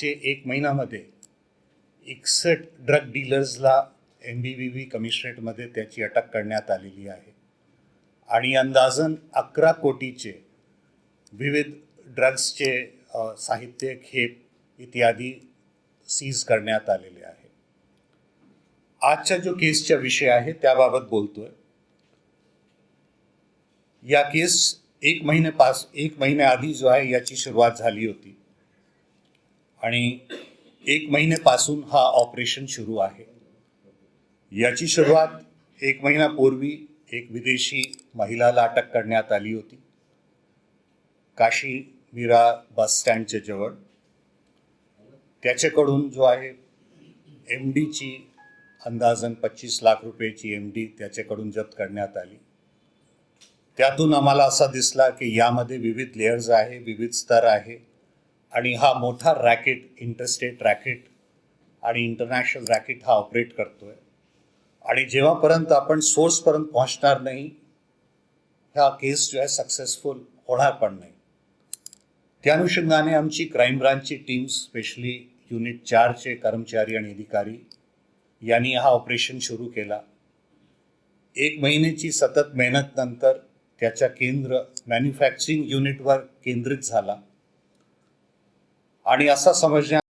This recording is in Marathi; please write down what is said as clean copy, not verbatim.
मागचे 1 महिन्यामध्ये 61 ड्रग डीलर्सला MBBV कमिशनरेटमध्ये त्याची अटक करण्यात आलेली आहे आणि अंदाजन 11 कोटीचे विविध ड्रग्सचे साहित्य, खेप इत्यादी सीज करण्यात आलेले आहे. आजच्या जो केसचा विषय आहे त्याबाबत बोलतोय. या केस 1 महिन्याआधी जो आहे याची सुरुवात झाली होती आणि 1 महिन्यापासून हा ऑपरेशन सुरू आहे. याची सुरुवात 1 महिन्यापूर्वी एक विदेशी महिलाला अटक करण्यात आली होती काशी मीरा बस स्टँडच्या जवळ. त्याच्याकडून जो आहे MDची अंदाजन 25 लाख रुपयाची MD त्याच्याकडून जप्त करण्यात आली. त्यातून आम्हाला असा दिसला की यामध्ये विविध लेयर्स आहे, विविध स्तर आहे आणि हा मोठा रॅकेट, इंटरस्टेट रॅकेट आणि इंटरनॅशनल रॅकेट हा ऑपरेट करतोय आणि जेव्हापर्यंत आपण सोर्सपर्यंत पोहोचणार नाही हा केस जो आहे सक्सेसफुल होणार पण नाही. त्या अनुषंगाने आमची क्राईम ब्रांचची टीम, स्पेशली युनिट 4चे कर्मचारी आणि अधिकारी यांनी हा ऑपरेशन सुरू केला. 1 महिन्याची सतत मेहनत नंतर त्याच्या केंद्र मॅन्युफॅक्चरिंग युनिटवर केंद्रित झाला आणि असा समजण्यात